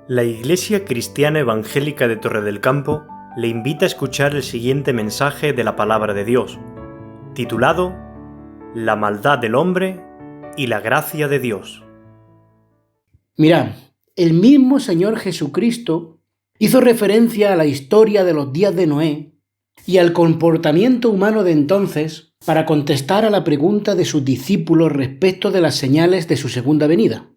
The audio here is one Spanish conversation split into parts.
La Iglesia Cristiana Evangélica de Torre del Campo le invita a escuchar el siguiente mensaje de la Palabra de Dios, titulado La maldad del hombre y la gracia de Dios. Mirad, el mismo Señor Jesucristo hizo referencia a la historia de los días de Noé y al comportamiento humano de entonces para contestar a la pregunta de sus discípulos respecto de las señales de su segunda venida.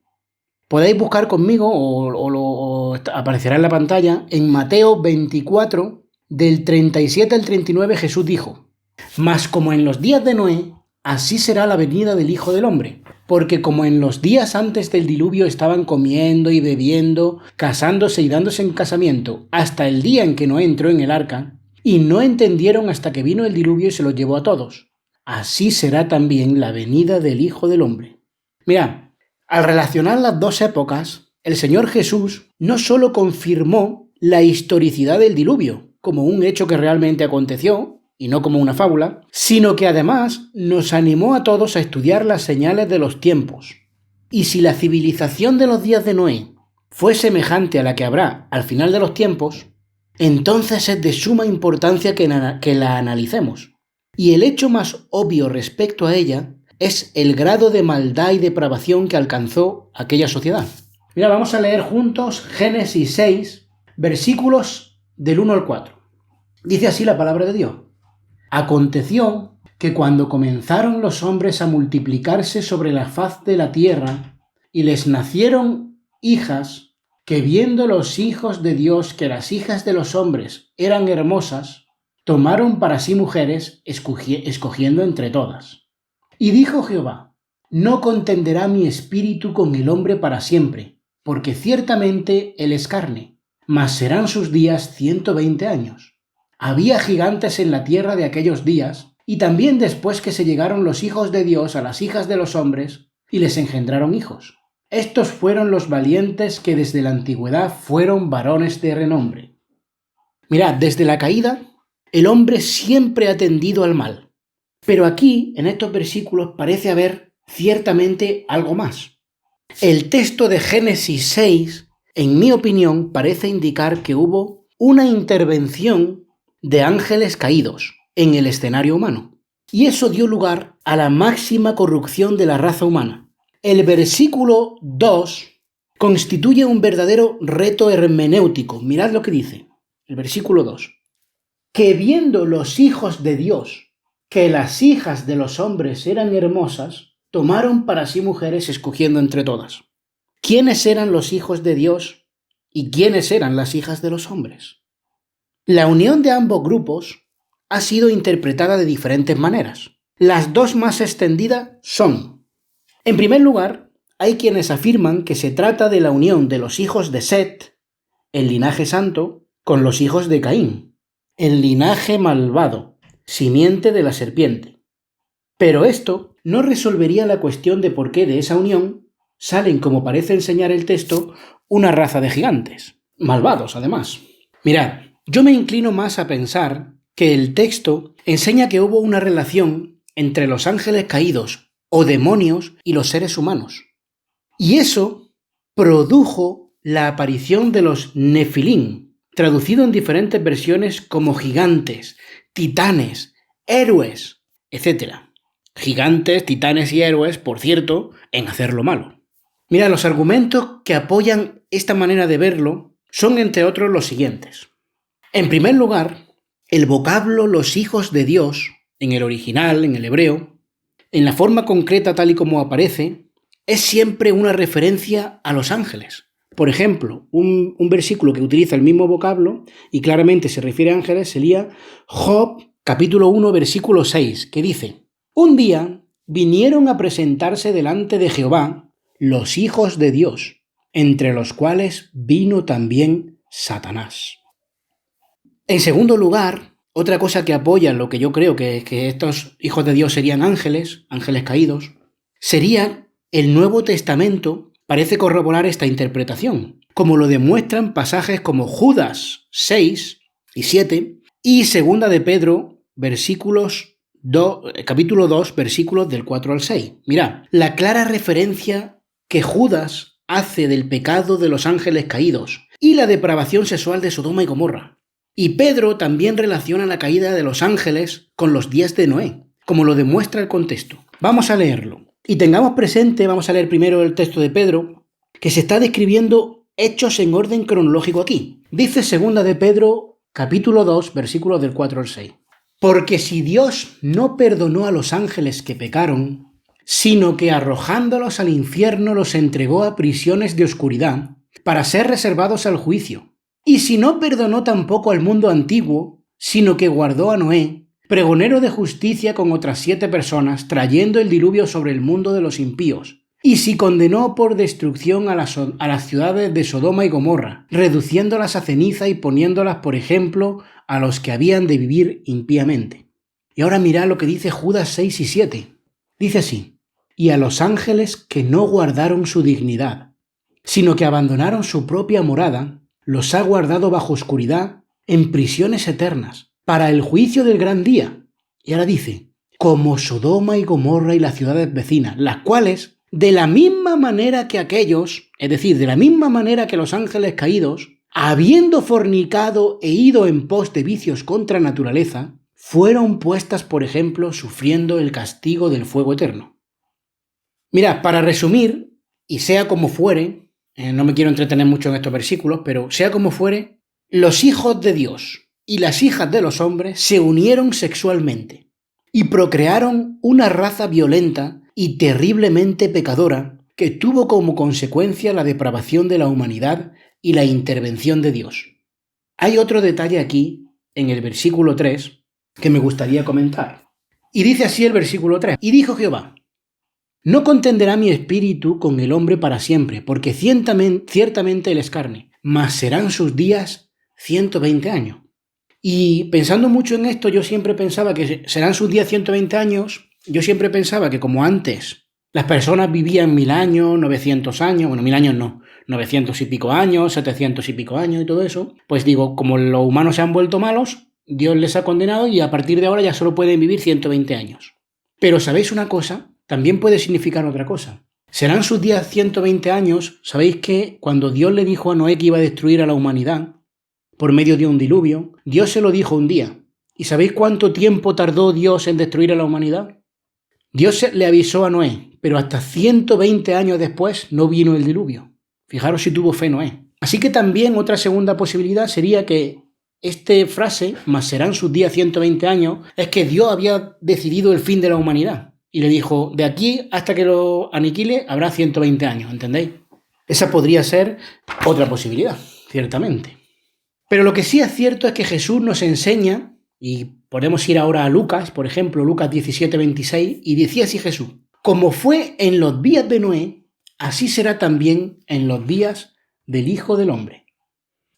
Podéis buscar conmigo o aparecerá en la pantalla, en Mateo 24, del 37 al 39, Jesús dijo: «Mas como en los días de Noé, así será la venida del Hijo del Hombre. Porque como en los días antes del diluvio estaban comiendo y bebiendo, casándose y dándose en casamiento, hasta el día en que Noé entró en el arca, y no entendieron hasta que vino el diluvio y se los llevó a todos. Así será también la venida del Hijo del Hombre». Mirad, al relacionar las dos épocas, el Señor Jesús no solo confirmó la historicidad del diluvio, como un hecho que realmente aconteció, y no como una fábula, sino que además nos animó a todos a estudiar las señales de los tiempos. Y si la civilización de los días de Noé fue semejante a la que habrá al final de los tiempos, entonces es de suma importancia que la analicemos. Y el hecho más obvio respecto a ella es el grado de maldad y depravación que alcanzó aquella sociedad. Mira, vamos a leer juntos Génesis 6, versículos del 1 al 4. Dice así la palabra de Dios: «Aconteció que cuando comenzaron los hombres a multiplicarse sobre la faz de la tierra, y les nacieron hijas, que viendo los hijos de Dios que las hijas de los hombres eran hermosas, tomaron para sí mujeres, escogiendo entre todas. Y dijo Jehová: no contenderá mi espíritu con el hombre para siempre, porque ciertamente él es carne, mas serán sus días 120 años. Había gigantes en la tierra de aquellos días, y también después que se llegaron los hijos de Dios a las hijas de los hombres, y les engendraron hijos. Estos fueron los valientes que desde la antigüedad fueron varones de renombre». Mirad, desde la caída, el hombre siempre ha tendido al mal. Pero aquí, en estos versículos, parece haber ciertamente algo más. El texto de Génesis 6, en mi opinión, parece indicar que hubo una intervención de ángeles caídos en el escenario humano. Y eso dio lugar a la máxima corrupción de la raza humana. El versículo 2 constituye un verdadero reto hermenéutico. Mirad lo que dice, el versículo 2. «Que viendo los hijos de Dios que las hijas de los hombres eran hermosas, tomaron para sí mujeres, escogiendo entre todas». ¿Quiénes eran los hijos de Dios y quiénes eran las hijas de los hombres? La unión de ambos grupos ha sido interpretada de diferentes maneras. Las dos más extendidas son: en primer lugar, hay quienes afirman que se trata de la unión de los hijos de Set, el linaje santo, con los hijos de Caín, el linaje malvado, simiente de la serpiente. Pero esto no resolvería la cuestión de por qué de esa unión salen, como parece enseñar el texto, una raza de gigantes, malvados además. Mirad, yo me inclino más a pensar que el texto enseña que hubo una relación entre los ángeles caídos o demonios y los seres humanos. Y eso produjo la aparición de los Nefilim, traducido en diferentes versiones como gigantes, titanes, héroes, etc. Gigantes, titanes y héroes, por cierto, en hacer lo malo. Mira, los argumentos que apoyan esta manera de verlo son, entre otros, los siguientes. En primer lugar, el vocablo «los hijos de Dios», en el original, en el hebreo, en la forma concreta tal y como aparece, es siempre una referencia a los ángeles. Por ejemplo, un versículo que utiliza el mismo vocablo y claramente se refiere a ángeles sería Job, capítulo 1, versículo 6, que dice: «Un día vinieron a presentarse delante de Jehová los hijos de Dios, entre los cuales vino también Satanás». En segundo lugar, otra cosa que apoya lo que yo creo que estos hijos de Dios serían ángeles caídos, sería el Nuevo Testamento. Parece corroborar esta interpretación, como lo demuestran pasajes como Judas 6 y 7 y 2 de Pedro, capítulo 2, versículos del 4 al 6. Mirad, la clara referencia que Judas hace del pecado de los ángeles caídos y la depravación sexual de Sodoma y Gomorra. Y Pedro también relaciona la caída de los ángeles con los días de Noé, como lo demuestra el contexto. Vamos a leerlo. Y tengamos presente, vamos a leer primero el texto de Pedro, que se está describiendo hechos en orden cronológico aquí. Dice 2 de Pedro, capítulo 2, versículos del 4 al 6. Porque si Dios no perdonó a los ángeles que pecaron, sino que arrojándolos al infierno los entregó a prisiones de oscuridad para ser reservados al juicio. Y si no perdonó tampoco al mundo antiguo, sino que guardó a Noé, pregonero de justicia con otras 7 personas, trayendo el diluvio sobre el mundo de los impíos. Y si condenó por destrucción a las ciudades de Sodoma y Gomorra, reduciéndolas a ceniza y poniéndolas por ejemplo a los que habían de vivir impíamente. Y ahora mirad lo que dice Judas 6 y 7. Dice así: y a los ángeles que no guardaron su dignidad, sino que abandonaron su propia morada, los ha guardado bajo oscuridad en prisiones eternas, para el juicio del gran día. Y ahora dice, como Sodoma y Gomorra y las ciudades vecinas, las cuales, de la misma manera que aquellos, es decir, de la misma manera que los ángeles caídos, habiendo fornicado e ido en pos de vicios contra naturaleza, fueron puestas, por ejemplo, sufriendo el castigo del fuego eterno. Mirad, para resumir, y sea como fuere, no me quiero entretener mucho en estos versículos, pero sea como fuere, los hijos de Dios y las hijas de los hombres se unieron sexualmente y procrearon una raza violenta y terriblemente pecadora que tuvo como consecuencia la depravación de la humanidad y la intervención de Dios. Hay otro detalle aquí, en el versículo 3, que me gustaría comentar. Y dice así el versículo 3. Y dijo Jehová: no contenderá mi espíritu con el hombre para siempre, porque ciertamente él es carne, mas serán sus días 120 años. Y pensando mucho en esto, yo siempre pensaba que serán sus días 120 años, yo siempre pensaba que como antes las personas vivían 1000 años, 900 años, bueno, 1000 años no, 900 y pico años, 700 y pico años y todo eso, pues digo, como los humanos se han vuelto malos, Dios les ha condenado y a partir de ahora ya solo pueden vivir 120 años. Pero ¿sabéis una cosa? También puede significar otra cosa. Serán sus días 120 años. Sabéis que cuando Dios le dijo a Noé que iba a destruir a la humanidad por medio de un diluvio, Dios se lo dijo un día. ¿Y sabéis cuánto tiempo tardó Dios en destruir a la humanidad? Dios le avisó a Noé, pero hasta 120 años después no vino el diluvio. Fijaros si tuvo fe Noé. Así que también otra segunda posibilidad sería que esta frase, mas serán sus días 120 años, es que Dios había decidido el fin de la humanidad. Y le dijo, de aquí hasta que lo aniquile habrá 120 años, ¿entendéis? Esa podría ser otra posibilidad, ciertamente. Pero lo que sí es cierto es que Jesús nos enseña, y podemos ir ahora a Lucas, por ejemplo, Lucas 17:26, y decía así Jesús: como fue en los días de Noé, así será también en los días del Hijo del Hombre.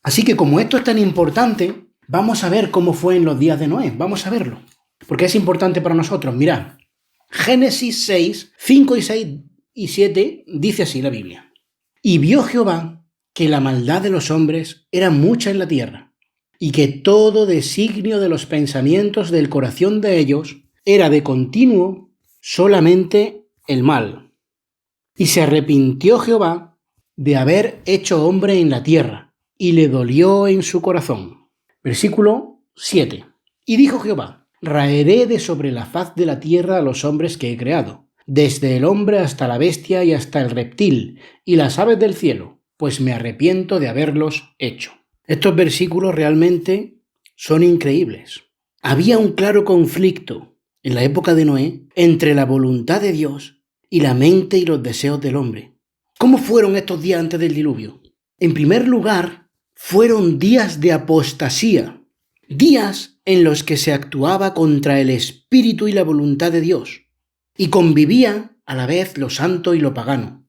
Así que como esto es tan importante, vamos a ver cómo fue en los días de Noé, vamos a verlo, porque es importante para nosotros. Mirad, Génesis 6, 5 y 6 y 7 dice así la Biblia. Y vio Jehová que la maldad de los hombres era mucha en la tierra, y que todo designio de los pensamientos del corazón de ellos era de continuo solamente el mal. Y se arrepintió Jehová de haber hecho hombre en la tierra, y le dolió en su corazón. Versículo 7. Y dijo Jehová: raeré de sobre la faz de la tierra a los hombres que he creado, desde el hombre hasta la bestia y hasta el reptil, y las aves del cielo, pues me arrepiento de haberlos hecho. Estos versículos realmente son increíbles. Había un claro conflicto en la época de Noé entre la voluntad de Dios y la mente y los deseos del hombre. ¿Cómo fueron estos días antes del diluvio? En primer lugar, fueron días de apostasía, días en los que se actuaba contra el espíritu y la voluntad de Dios, y convivía a la vez lo santo y lo pagano.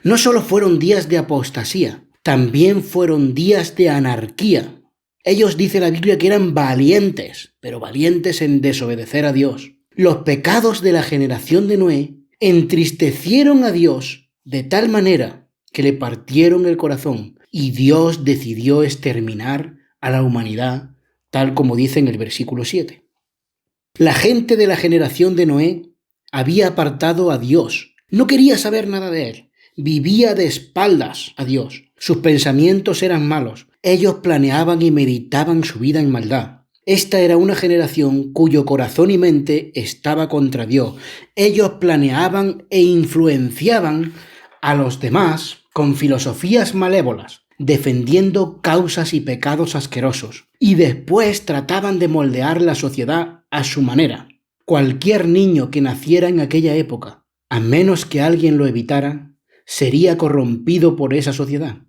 No solo fueron días de apostasía, también fueron días de anarquía. Ellos, dice la Biblia, que eran valientes, pero valientes en desobedecer a Dios. Los pecados de la generación de Noé entristecieron a Dios de tal manera que le partieron el corazón, y Dios decidió exterminar a la humanidad, tal como dice en el versículo 7. La gente de la generación de Noé había apartado a Dios, no quería saber nada de él, vivía de espaldas a Dios. Sus pensamientos eran malos. Ellos planeaban y meditaban su vida en maldad. Esta era una generación cuyo corazón y mente estaba contra Dios. Ellos planeaban e influenciaban a los demás con filosofías malévolas, defendiendo causas y pecados asquerosos, y después trataban de moldear la sociedad a su manera. Cualquier niño que naciera en aquella época, a menos que alguien lo evitara, sería corrompido por esa sociedad.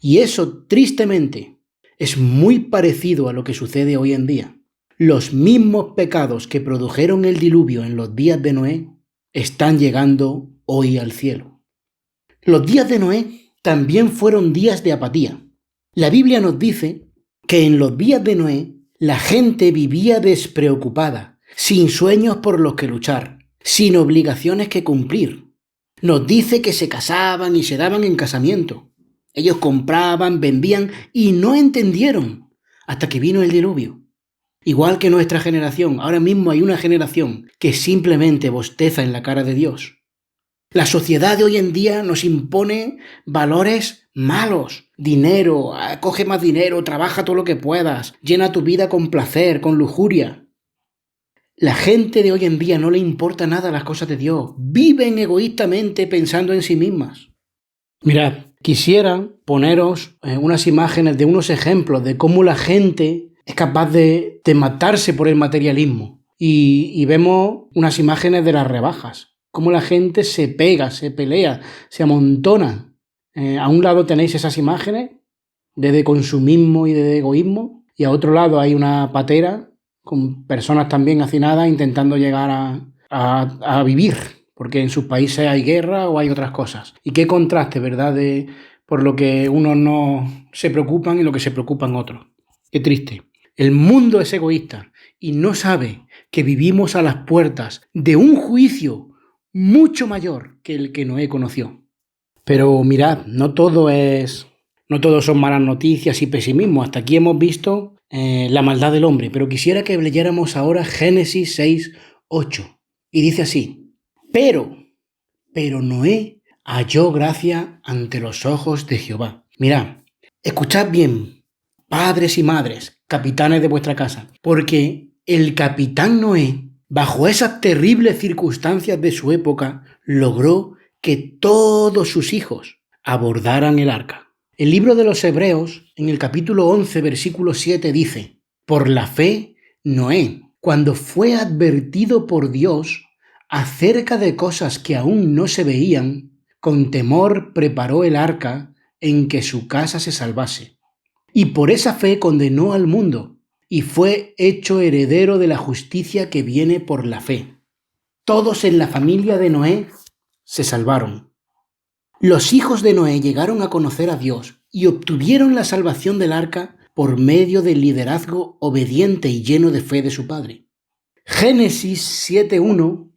Y eso, tristemente, es muy parecido a lo que sucede hoy en día. Los mismos pecados que produjeron el diluvio en los días de Noé están llegando hoy al cielo. Los días de Noé también fueron días de apatía. La Biblia nos dice que en los días de Noé la gente vivía despreocupada, sin sueños por los que luchar, sin obligaciones que cumplir. Nos dice que se casaban y se daban en casamiento. Ellos compraban, vendían y no entendieron hasta que vino el diluvio. Igual que nuestra generación, ahora mismo hay una generación que simplemente bosteza en la cara de Dios. La sociedad de hoy en día nos impone valores malos. Dinero, coge más dinero, trabaja todo lo que puedas, llena tu vida con placer, con lujuria. La gente de hoy en día no le importa nada las cosas de Dios. Viven egoístamente pensando en sí mismas. Mirad, quisiera poneros unas imágenes de unos ejemplos de cómo la gente es capaz de matarse por el materialismo. Y vemos unas imágenes de las rebajas. Cómo la gente se pega, se pelea, se amontona. A un lado tenéis esas imágenes de consumismo y de egoísmo. Y a otro lado hay una patera con personas también hacinadas intentando llegar a vivir. Porque en sus países hay guerra o hay otras cosas. Y qué contraste, ¿verdad?, por lo que unos no se preocupan y lo que se preocupan otros. Qué triste. El mundo es egoísta y no sabe que vivimos a las puertas de un juicio mucho mayor que el que Noé conoció. Pero mirad, no todo son malas noticias y pesimismo. Hasta aquí hemos visto la maldad del hombre. Pero quisiera que leyéramos ahora Génesis 6:8. Y dice así: Pero Noé halló gracia ante los ojos de Jehová. Mirad, escuchad bien, padres y madres, capitanes de vuestra casa, porque el capitán Noé, bajo esas terribles circunstancias de su época, logró que todos sus hijos abordaran el arca. El libro de los Hebreos, en el capítulo 11, versículo 7, dice: Por la fe, Noé, cuando fue advertido por Dios acerca de cosas que aún no se veían, con temor preparó el arca en que su casa se salvase. Y por esa fe condenó al mundo, y fue hecho heredero de la justicia que viene por la fe. Todos en la familia de Noé se salvaron. Los hijos de Noé llegaron a conocer a Dios y obtuvieron la salvación del arca por medio del liderazgo obediente y lleno de fe de su padre. Génesis 7:1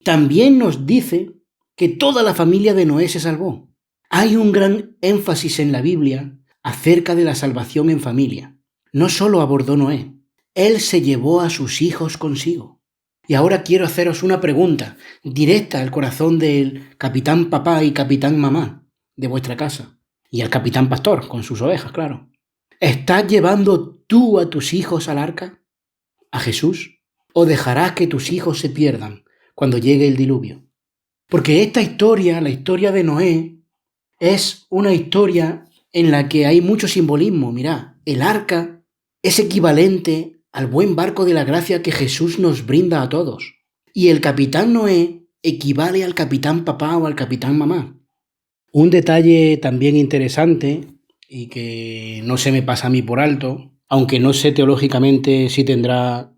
también nos dice que toda la familia de Noé se salvó. Hay un gran énfasis en la Biblia acerca de la salvación en familia. No solo abordó Noé, él se llevó a sus hijos consigo. Y ahora quiero haceros una pregunta directa al corazón del capitán papá y capitán mamá de vuestra casa. Y al capitán pastor, con sus ovejas, claro. ¿Estás llevando tú a tus hijos al arca? ¿A Jesús? ¿O dejarás que tus hijos se pierdan cuando llegue el diluvio? Porque esta historia, la historia de Noé, es una historia en la que hay mucho simbolismo. Mirad, el arca es equivalente al buen barco de la gracia que Jesús nos brinda a todos. Y el capitán Noé equivale al capitán papá o al capitán mamá. Un detalle también interesante y que no se me pasa a mí por alto, aunque no sé teológicamente si tendrá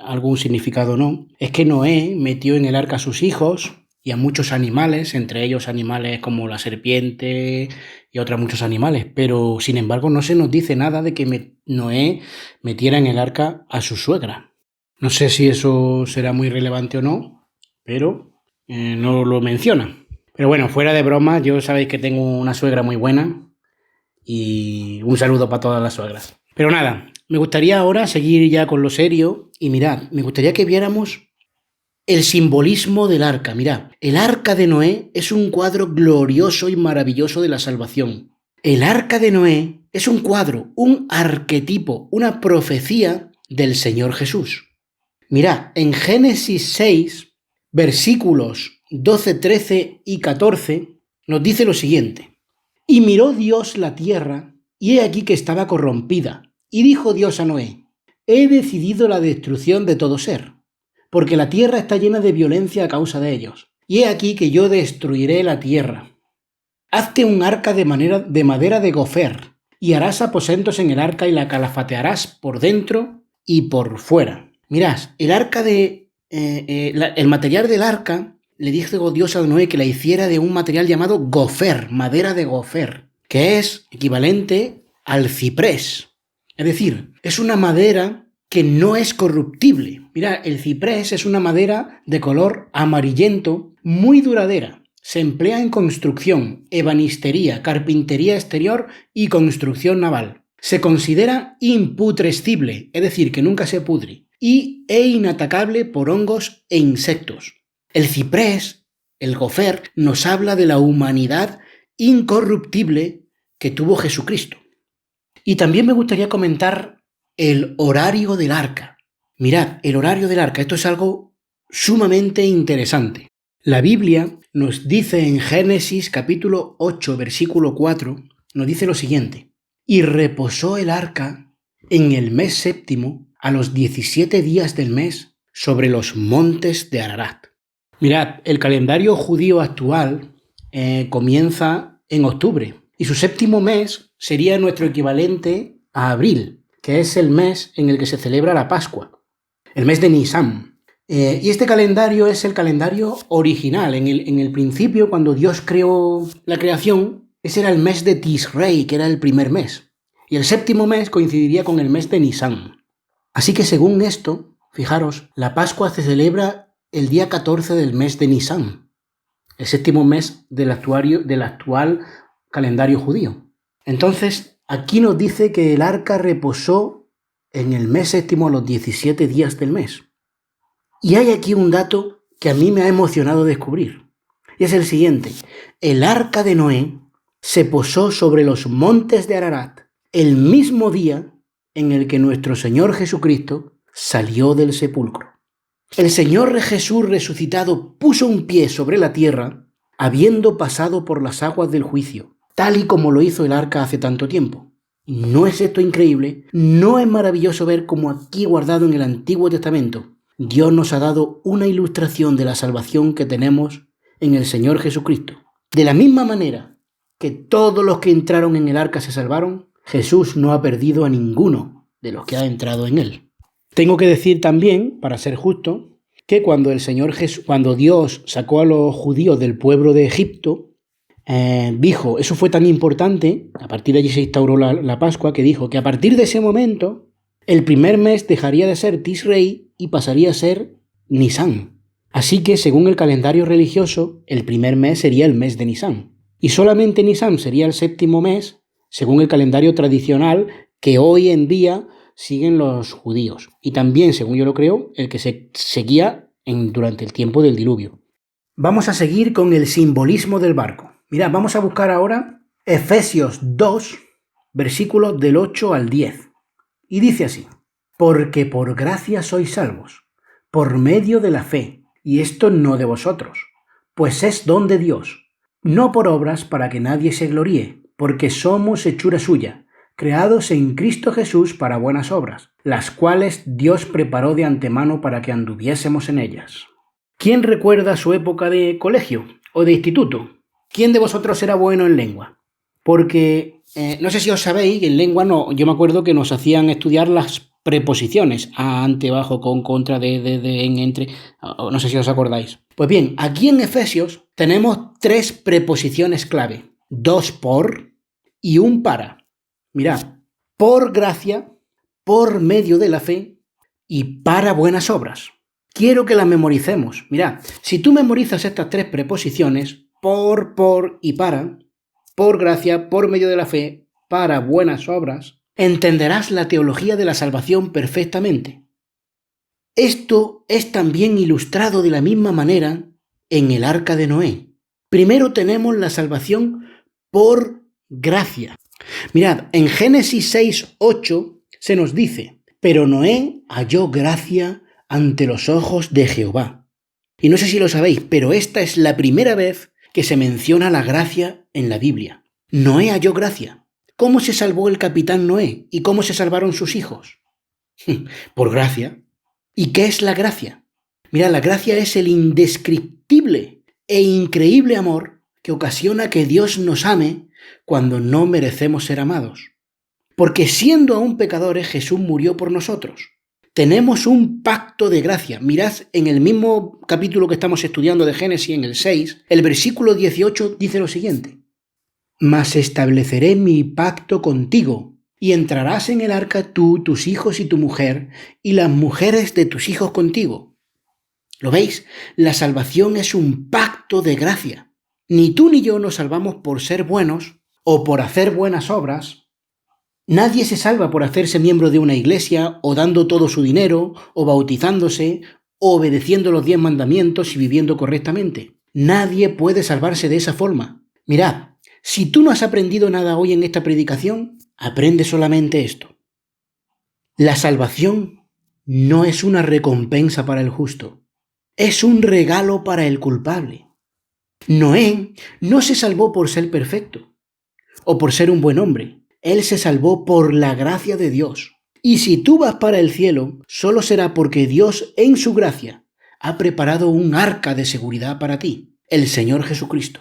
algún significado o no, es que Noé metió en el arca a sus hijos y a muchos animales, entre ellos animales como la serpiente y otros muchos animales, pero sin embargo no se nos dice nada de que Noé metiera en el arca a su suegra. No sé si eso será muy relevante o no, pero no lo menciona. Pero bueno, fuera de broma, yo sabéis que tengo una suegra muy buena y un saludo para todas las suegras. Pero nada, me gustaría ahora seguir ya con lo serio y mirad, me gustaría que viéramos el simbolismo del arca. Mirad, el arca de Noé es un cuadro glorioso y maravilloso de la salvación. El arca de Noé es un cuadro, un arquetipo, una profecía del Señor Jesús. Mirad, en Génesis 6, versículos 12, 13 y 14, nos dice lo siguiente. Y miró Dios la tierra, y he aquí que estaba corrompida. Y dijo Dios a Noé, he decidido la destrucción de todo ser, porque la tierra está llena de violencia a causa de ellos. Y he aquí que yo destruiré la tierra. Hazte un arca de madera de gofer, y harás aposentos en el arca y la calafatearás por dentro y por fuera. Mirad, el material del arca, le dijo Dios a Noé que la hiciera de un material llamado gofer, madera de gofer, que es equivalente al ciprés. Es decir, es una madera que no es corruptible. Mira, el ciprés es una madera de color amarillento, muy duradera. Se emplea en construcción, ebanistería, carpintería exterior y construcción naval. Se considera imputrescible, es decir, que nunca se pudre, e inatacable por hongos e insectos. El ciprés, el gofer, nos habla de la humanidad incorruptible que tuvo Jesucristo. Y también me gustaría comentar el horario del arca. Mirad, el horario del arca, esto es algo sumamente interesante. La Biblia nos dice en Génesis capítulo 8, versículo 4, nos dice lo siguiente. Y reposó el arca en el mes séptimo, a los 17 días del mes, sobre los montes de Ararat. Mirad, el calendario judío actual comienza en octubre y su séptimo mes sería nuestro equivalente a abril, que es el mes en el que se celebra la Pascua, el mes de Nisan. Y este calendario es el calendario original. En el principio, cuando Dios creó la creación, ese era el mes de Tisrei, que era el primer mes. Y el séptimo mes coincidiría con el mes de Nisan. Así que según esto, fijaros, la Pascua se celebra el día 14 del mes de Nisan, el séptimo mes del actual calendario judío. Entonces, aquí nos dice que el arca reposó en el mes séptimo a los 17 días del mes. Y hay aquí un dato que a mí me ha emocionado descubrir. Y es el siguiente. El arca de Noé se posó sobre los montes de Ararat el mismo día en el que nuestro Señor Jesucristo salió del sepulcro. El Señor Jesús resucitado puso un pie sobre la tierra, habiendo pasado por las aguas del juicio, tal y como lo hizo el arca hace tanto tiempo. ¿No es esto increíble? ¿No es maravilloso ver cómo aquí guardado en el Antiguo Testamento Dios nos ha dado una ilustración de la salvación que tenemos en el Señor Jesucristo? De la misma manera que todos los que entraron en el arca se salvaron, Jesús no ha perdido a ninguno de los que ha entrado en él. Tengo que decir también, para ser justo, que cuando Dios sacó a los judíos del pueblo de Egipto, dijo, eso fue tan importante, a partir de allí se instauró la Pascua, que dijo que a partir de ese momento, el primer mes dejaría de ser Tisrei y pasaría a ser Nisan. Así que, según el calendario religioso, el primer mes sería el mes de Nisan. Y solamente Nisan sería el séptimo mes, según el calendario tradicional que hoy en día siguen los judíos. Y también, según yo lo creo, el que se seguía durante el tiempo del diluvio. Vamos a seguir con el simbolismo del barco. Mirad, vamos a buscar ahora Efesios 2, versículos del 8 al 10. Y dice así: porque por gracia sois salvos, por medio de la fe, y esto no de vosotros, pues es don de Dios, no por obras para que nadie se gloríe, porque somos hechura suya, creados en Cristo Jesús para buenas obras, las cuales Dios preparó de antemano para que anduviésemos en ellas. ¿Quién recuerda su época de colegio o de instituto? ¿Quién de vosotros era bueno en lengua? Porque no sé si os sabéis, en lengua yo me acuerdo que nos hacían estudiar las preposiciones, a, ante, bajo, con, contra, de, en, entre, no sé si os acordáis. Pues bien, aquí en Efesios tenemos 3 preposiciones clave, 2 por y 1 para. Mirad, por gracia, por medio de la fe y para buenas obras. Quiero que las memoricemos. Mirad, si tú memorizas estas 3 preposiciones, por y para, por gracia, por medio de la fe, para buenas obras, entenderás la teología de la salvación perfectamente. Esto es también ilustrado de la misma manera en el arca de Noé. Primero tenemos la salvación por gracia. Mirad, en Génesis 6:8 se nos dice: pero Noé halló gracia ante los ojos de Jehová. Y no sé si lo sabéis, pero esta es la primera vez que se menciona la gracia en la Biblia. Noé halló gracia. ¿Cómo se salvó el capitán Noé? ¿Y cómo se salvaron sus hijos? Por gracia. ¿Y qué es la gracia? Mirad, la gracia es el indescriptible e increíble amor que ocasiona que Dios nos ame cuando no merecemos ser amados. Porque siendo aún pecadores, Jesús murió por nosotros. Tenemos un pacto de gracia. Mirad, en el mismo capítulo que estamos estudiando de Génesis, en el 6, el versículo 18 dice lo siguiente: mas estableceré mi pacto contigo, y entrarás en el arca tú, tus hijos y tu mujer, y las mujeres de tus hijos contigo. ¿Lo veis? La salvación es un pacto de gracia. Ni tú ni yo nos salvamos por ser buenos o por hacer buenas obras. Nadie se salva por hacerse miembro de una iglesia, o dando todo su dinero, o bautizándose, o obedeciendo los 10 mandamientos y viviendo correctamente. Nadie puede salvarse de esa forma. Mirad, si tú no has aprendido nada hoy en esta predicación, aprende solamente esto. La salvación no es una recompensa para el justo, es un regalo para el culpable. Noé no se salvó por ser perfecto o por ser un buen hombre. Él se salvó por la gracia de Dios. Y si tú vas para el cielo, solo será porque Dios, en su gracia, ha preparado un arca de seguridad para ti, el Señor Jesucristo.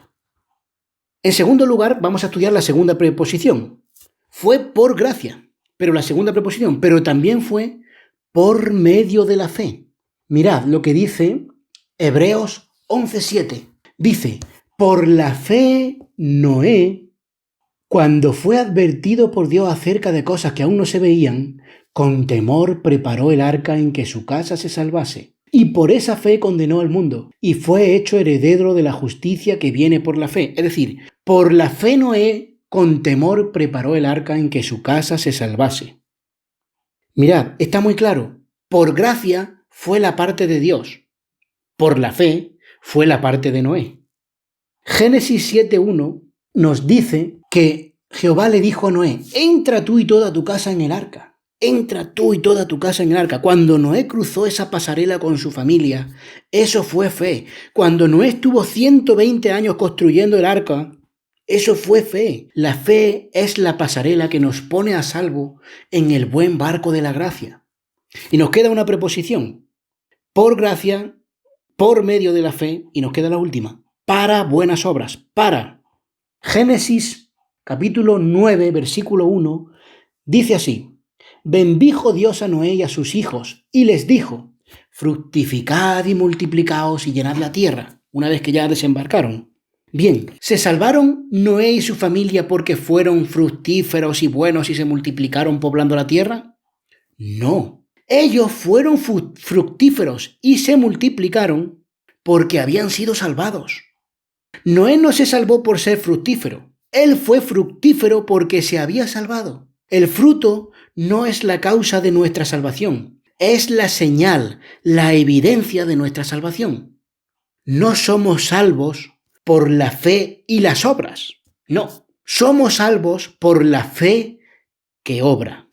En segundo lugar, vamos a estudiar la segunda preposición. Fue por gracia, pero la segunda preposición, pero también fue por medio de la fe. Mirad lo que dice Hebreos 11:7. Dice: por la fe Noé, cuando fue advertido por Dios acerca de cosas que aún no se veían, con temor preparó el arca en que su casa se salvase. Y por esa fe condenó al mundo, y fue hecho heredero de la justicia que viene por la fe. Es decir, por la fe Noé, con temor preparó el arca en que su casa se salvase. Mirad, está muy claro. Por gracia fue la parte de Dios. Por la fe fue la parte de Noé. Génesis 7:1 nos dice que Jehová le dijo a Noé: entra tú y toda tu casa en el arca. Entra tú y toda tu casa en el arca. Cuando Noé cruzó esa pasarela con su familia, eso fue fe. Cuando Noé estuvo 120 años construyendo el arca, eso fue fe. La fe es la pasarela que nos pone a salvo en el buen barco de la gracia. Y nos queda una preposición: por gracia, por medio de la fe, y nos queda la última: para buenas obras. Para. Génesis capítulo 9, versículo 1, dice así: bendijo Dios a Noé y a sus hijos, y les dijo: fructificad y multiplicaos y llenad la tierra, una vez que ya desembarcaron. Bien, ¿se salvaron Noé y su familia porque fueron fructíferos y buenos y se multiplicaron poblando la tierra? No, ellos fueron fructíferos y se multiplicaron porque habían sido salvados. Noé no se salvó por ser fructífero, él fue fructífero porque se había salvado. El fruto no es la causa de nuestra salvación, es la señal, la evidencia de nuestra salvación. No somos salvos por la fe y las obras, no, somos salvos por la fe que obra.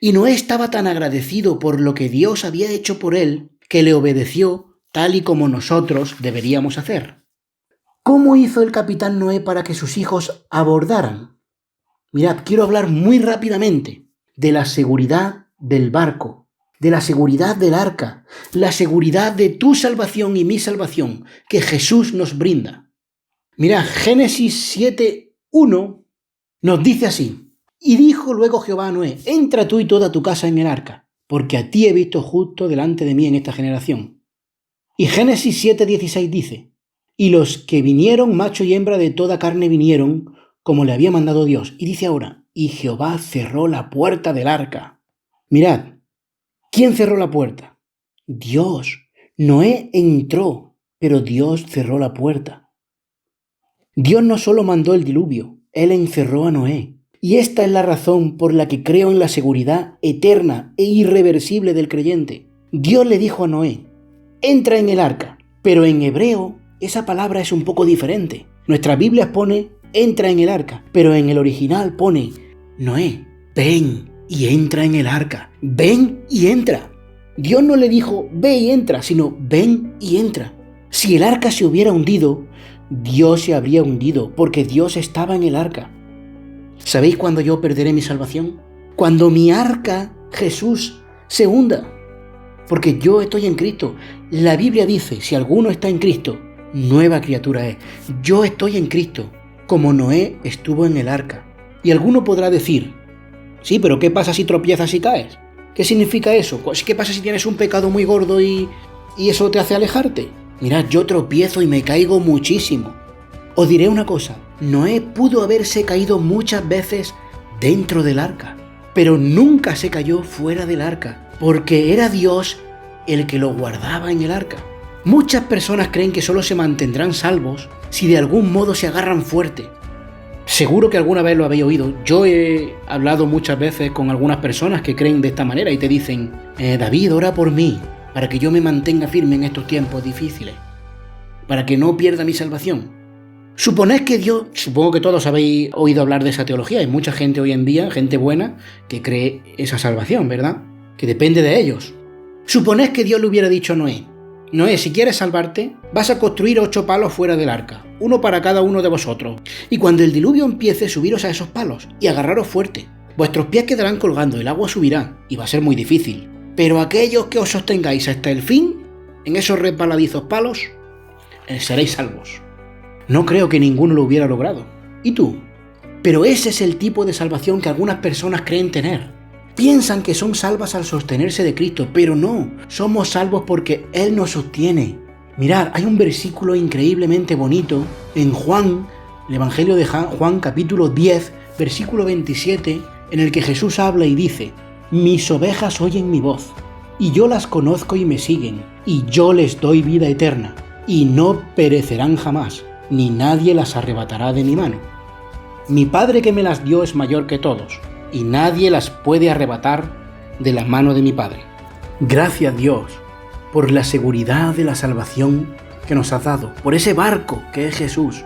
Y Noé estaba tan agradecido por lo que Dios había hecho por él que le obedeció tal y como nosotros deberíamos hacer. ¿Cómo hizo el capitán Noé para que sus hijos abordaran? Mirad, quiero hablar muy rápidamente de la seguridad del barco, de la seguridad del arca, la seguridad de tu salvación y mi salvación que Jesús nos brinda. Mirad, Génesis 7:1 nos dice así: y dijo luego Jehová a Noé: entra tú y toda tu casa en el arca, porque a ti he visto justo delante de mí en esta generación. Y Génesis 7:16 dice: y los que vinieron, macho y hembra de toda carne vinieron, como le había mandado Dios. Y dice ahora: y Jehová cerró la puerta del arca. Mirad, ¿quién cerró la puerta? Dios. Noé entró, pero Dios cerró la puerta. Dios no solo mandó el diluvio, Él encerró a Noé. Y esta es la razón por la que creo en la seguridad eterna e irreversible del creyente. Dios le dijo a Noé, entra en el arca, pero en hebreo esa palabra es un poco diferente. Nuestras Biblias pone entra en el arca, pero en el original pone Noé, ven y entra en el arca, ven y entra. Dios no le dijo ve y entra, sino ven y entra. Si el arca se hubiera hundido, Dios se habría hundido, porque Dios estaba en el arca. ¿Sabéis cuándo yo perderé mi salvación? Cuando mi arca, Jesús, se hunda. Porque yo estoy en Cristo. La Biblia dice, si alguno está en Cristo, nueva criatura es. Yo estoy en Cristo, como Noé estuvo en el arca. Y alguno podrá decir, sí, pero ¿qué pasa si tropiezas y caes? ¿Qué significa eso? ¿Qué pasa si tienes un pecado muy gordo y eso te hace alejarte? Mirad, yo tropiezo y me caigo muchísimo. Os diré una cosa, Noé pudo haberse caído muchas veces dentro del arca, pero nunca se cayó fuera del arca, porque era Dios el que lo guardaba en el arca. Muchas personas creen que solo se mantendrán salvos si de algún modo se agarran fuerte. Seguro que alguna vez lo habéis oído. Yo he hablado muchas veces con algunas personas que creen de esta manera y te dicen, David, ora por mí, para que yo me mantenga firme en estos tiempos difíciles, para que no pierda mi salvación. Suponed que Dios, supongo que todos habéis oído hablar de esa teología, hay mucha gente hoy en día, gente buena, que cree esa salvación, ¿verdad? Que depende de ellos. Suponed que Dios le hubiera dicho a Noé, Noé, si quieres salvarte, vas a construir 8 palos fuera del arca, uno para cada uno de vosotros, y cuando el diluvio empiece, subiros a esos palos y agarraros fuerte. Vuestros pies quedarán colgando, el agua subirá, y va a ser muy difícil. Pero aquellos que os sostengáis hasta el fin, en esos resbaladizos palos, seréis salvos. No creo que ninguno lo hubiera logrado. ¿Y tú? Pero ese es el tipo de salvación que algunas personas creen tener. Piensan que son salvas al sostenerse de Cristo, pero no, somos salvos porque Él nos sostiene. Mirad, hay un versículo increíblemente bonito en Juan, el Evangelio de Juan capítulo 10, versículo 27, en el que Jesús habla y dice, mis ovejas oyen mi voz, y yo las conozco y me siguen, y yo les doy vida eterna, y no perecerán jamás, ni nadie las arrebatará de mi mano. Mi Padre que me las dio es mayor que todos, y nadie las puede arrebatar de la mano de mi Padre. Gracias Dios por la seguridad de la salvación que nos has dado, por ese barco que es Jesús.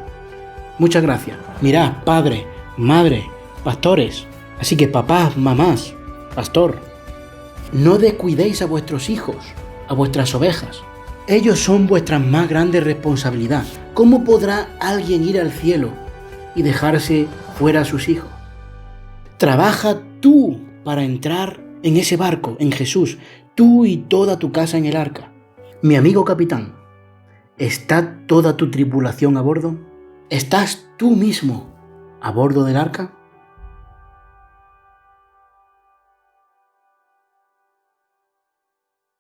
Muchas gracias. Mirad, padre, madre, pastores, así que papás, mamás, pastor, no descuidéis a vuestros hijos, a vuestras ovejas. Ellos son vuestra más grande responsabilidad. ¿Cómo podrá alguien ir al cielo y dejarse fuera a sus hijos? Trabaja tú para entrar en ese barco, en Jesús, tú y toda tu casa en el arca. Mi amigo capitán, ¿está toda tu tripulación a bordo? ¿Estás tú mismo a bordo del arca?